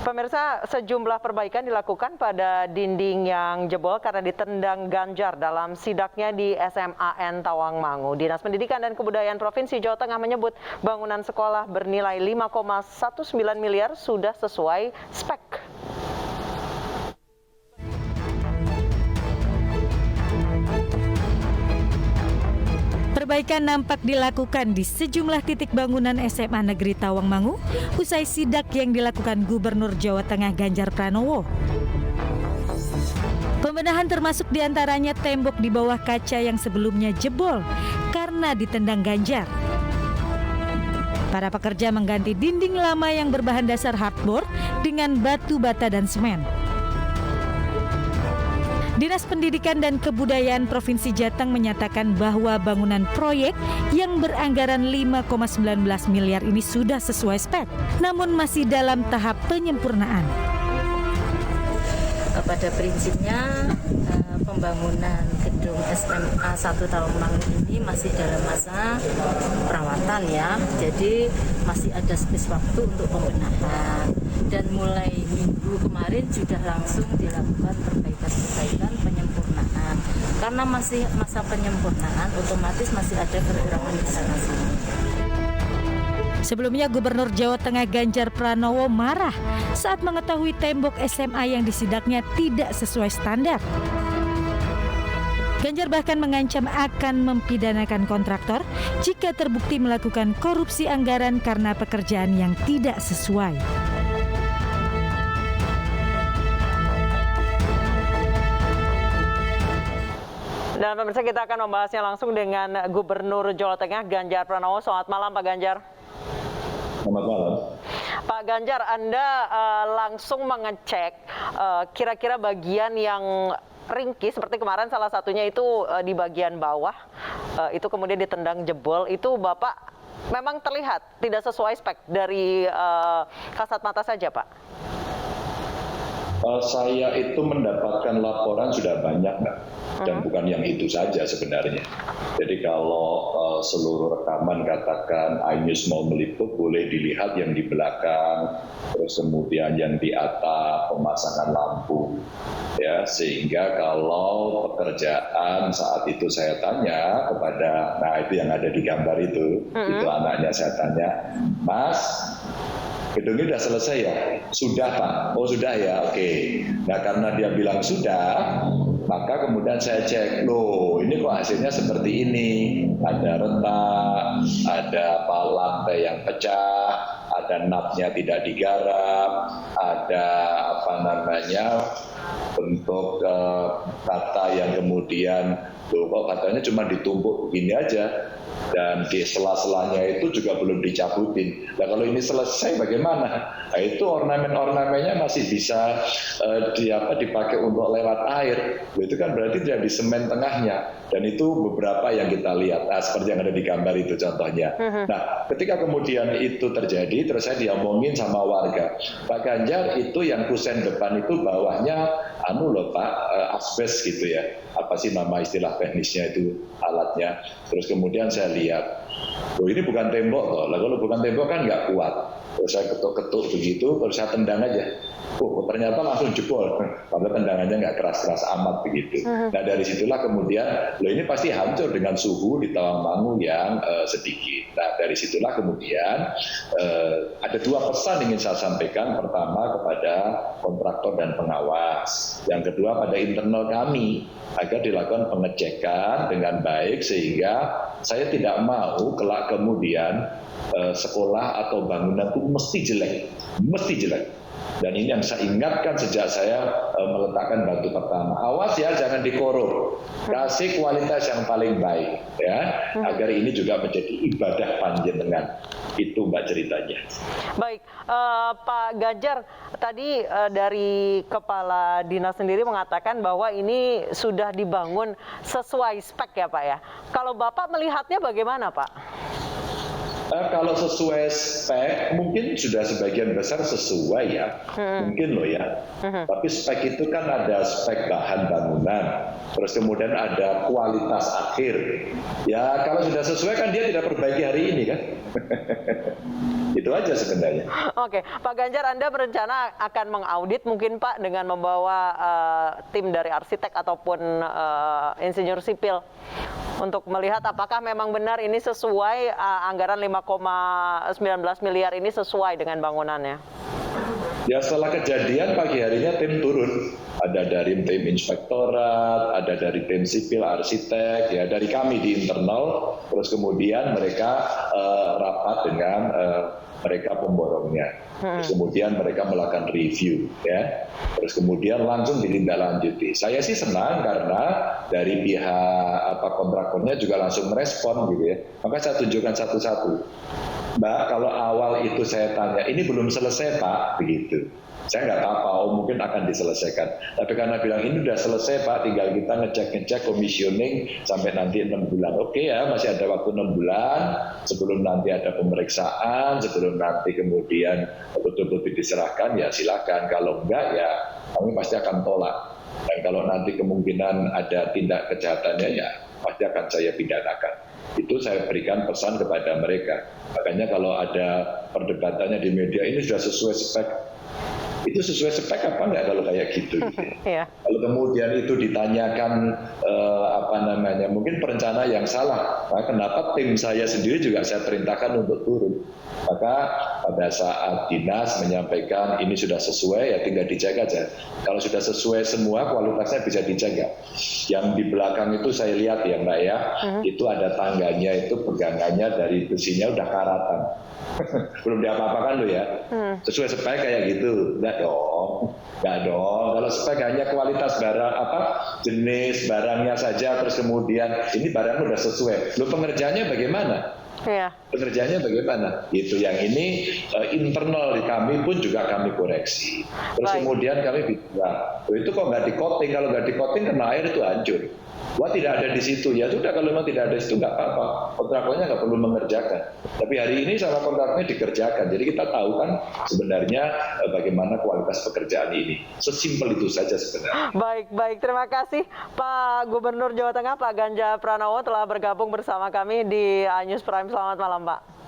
Pemirsa, sejumlah perbaikan dilakukan pada dinding yang jebol karena ditendang Ganjar dalam sidaknya di SMAN Tawangmangu. Dinas Pendidikan dan Kebudayaan Provinsi Jawa Tengah menyebut bangunan sekolah bernilai 5,19 miliar sudah sesuai spek. Perbaikan nampak dilakukan di sejumlah titik bangunan SMA Negeri Tawangmangu usai sidak yang dilakukan Gubernur Jawa Tengah Ganjar Pranowo. Pembenahan termasuk diantaranya tembok di bawah kaca yang sebelumnya jebol karena ditendang Ganjar. Para pekerja mengganti dinding lama yang berbahan dasar hardboard dengan batu bata dan semen. Dinas Pendidikan dan Kebudayaan Provinsi Jateng menyatakan bahwa bangunan proyek yang beranggaran 5,19 miliar ini sudah sesuai spek, namun masih dalam tahap penyempurnaan. Pada prinsipnya pembangunan gedung SMA 1 Tawangmangu ini masih dalam masa perawatan ya, jadi masih ada space waktu untuk pembenahan. Dan mulai minggu kemarin sudah langsung dilakukan perbaikan penyempurnaan. Karena masih masa penyempurnaan, otomatis masih ada kekurangan di sana sini. Sebelumnya Gubernur Jawa Tengah Ganjar Pranowo marah saat mengetahui tembok SMA yang disidaknya tidak sesuai standar. Ganjar bahkan mengancam akan mempidanakan kontraktor jika terbukti melakukan korupsi anggaran karena pekerjaan yang tidak sesuai. Dan pemirsa, kita akan membahasnya langsung dengan Gubernur Jawa Tengah Ganjar Pranowo. Selamat malam Pak Ganjar. Selamat malam. Pak Ganjar, Anda langsung mengecek kira-kira bagian yang ringkih seperti kemarin salah satunya itu di bagian bawah itu kemudian ditendang jebol, itu Bapak memang terlihat tidak sesuai spek dari kasat mata saja Pak? Saya itu mendapatkan laporan sudah banyak, Mbak. Dan bukan yang itu saja sebenarnya. Jadi kalau seluruh rekaman katakan iNews mau meliput, boleh dilihat yang di belakang, terus kemudian yang di atap, pemasangan lampu. Ya, sehingga kalau pekerjaan saat itu saya tanya kepada, nah itu yang ada di gambar itu anaknya saya tanya, Mas, gedung ini sudah selesai ya? Sudah Pak. Oh sudah ya, oke. Nah karena dia bilang sudah, maka kemudian saya cek, loh ini kok hasilnya seperti ini. Ada retak, ada lantai yang pecah, ada napnya tidak digarap, ada bentuk kata yang kemudian, loh kok katanya cuma ditumpuk begini aja. Dan di sela-selanya itu juga belum dicabutin. Nah kalau ini selesai bagaimana? Nah, itu ornamen-ornamennya masih bisa dipakai untuk lewat air. Itu kan berarti tidak di semen tengahnya. Dan itu beberapa yang kita lihat. Nah, seperti yang ada di gambar itu contohnya. Nah ketika kemudian itu terjadi, terus saya diomongin sama warga, Pak Ganjar itu yang kusen depan itu bawahnya Pak, asbes gitu ya. Apa sih nama istilah teknisnya itu alatnya. Terus kemudian saya lihat, oh ini bukan tembok toh. Lah kalau bukan tembok kan nggak kuat. Terus saya ketuk-ketuk begitu, terus saya tendang aja. Oh ternyata langsung jebol. Karena tendangannya nggak keras-keras amat begitu. Nah dari situlah kemudian, loh ini pasti hancur dengan suhu di Tawangmangu yang sedikit. Nah dari situlah kemudian ada dua pesan ingin saya sampaikan. Pertama kepada kontraktor dan pengawas. Yang kedua pada internal kami, agar dilakukan pengecekan dengan baik sehingga saya tidak mau kelak kemudian sekolah atau bangunan itu mesti jelek. Dan ini yang saya ingatkan sejak saya meletakkan batu pertama. Awas ya, jangan dikorup. Kasih kualitas yang paling baik ya, agar ini juga menjadi ibadah panjenengan. Itu Mbak ceritanya. Baik, Pak Ganjar, tadi dari Kepala Dinas sendiri mengatakan bahwa ini sudah dibangun sesuai spek ya Pak ya. Kalau Bapak melihatnya bagaimana Pak? Kalau sesuai spek, mungkin sudah sebagian besar sesuai ya, mungkin loh ya. Tapi spek itu kan ada spek bahan bangunan, terus kemudian ada kualitas akhir. Ya kalau sudah sesuai kan dia tidak perbaiki hari ini kan. Itu aja sebenarnya. Oke, Pak Ganjar, Anda berencana akan mengaudit mungkin Pak dengan membawa tim dari arsitek ataupun insinyur sipil untuk melihat apakah memang benar ini sesuai anggaran 5,19 miliar ini sesuai dengan bangunannya. Ya setelah kejadian pagi harinya tim turun. Ada dari tim inspektorat, ada dari tim sipil, arsitek, ya dari kami di internal. Terus kemudian mereka rapat dengan mereka pemborongnya. Terus kemudian mereka melakukan review, ya. Terus kemudian langsung ditindaklanjuti. Saya sih senang karena dari pihak kontraktornya juga langsung merespon gitu ya. Maka saya tunjukkan satu-satu. Mbak, kalau awal itu saya tanya, ini belum selesai Pak, begitu. Saya nggak apa-apa, mungkin akan diselesaikan. Tapi karena bilang ini udah selesai Pak, tinggal kita ngecek commissioning sampai nanti 6 bulan. Oke ya, masih ada waktu 6 bulan sebelum nanti ada pemeriksaan, sebelum nanti kemudian betul-betul diserahkan, ya silakan. Kalau enggak ya kami pasti akan tolak. Dan kalau nanti kemungkinan ada tindak kejahatannya ya pasti akan saya pidanakan. Itu saya berikan pesan kepada mereka. Makanya kalau ada perdebatannya di media ini sudah sesuai spek. Itu sesuai spek apa enggak kalau kayak gitu? Iya. Kalau kemudian itu ditanyakan mungkin perencana yang salah. Nah, kenapa tim saya sendiri juga saya perintahkan untuk turun? Maka pada saat dinas menyampaikan ini sudah sesuai ya tinggal dicek aja. Kalau sudah sesuai semua kualitasnya bisa dijaga. Yang di belakang itu saya lihat ya Mbak ya, itu ada tangganya itu pegangannya dari besinya udah karatan. Belum diapa-apakan loh ya. Sesuai spek kayak gitu. Enggak dong. Kalau spek hanya kualitas barang jenis barangnya saja terus kemudian ini barang udah sesuai. Loh pengerjaannya bagaimana? Iya. Pengerjaannya bagaimana? Itu yang ini internal di kami pun juga kami koreksi. Terus kemudian kami bilang, itu kok nggak di-coating? Kalau nggak di-coating kena air itu hancur. Wah tidak ada di situ. Ya sudah kalau memang tidak ada di situ nggak apa-apa. Kontraktornya nggak perlu mengerjakan. Tapi hari ini sama kontraktornya dikerjakan. Jadi kita tahu kan sebenarnya bagaimana kualitas pekerjaan ini. Sesimpel itu saja sebenarnya. Baik. Terima kasih Pak Gubernur Jawa Tengah, Pak Ganjar Pranowo telah bergabung bersama kami di News Prime. Selamat malam Pak.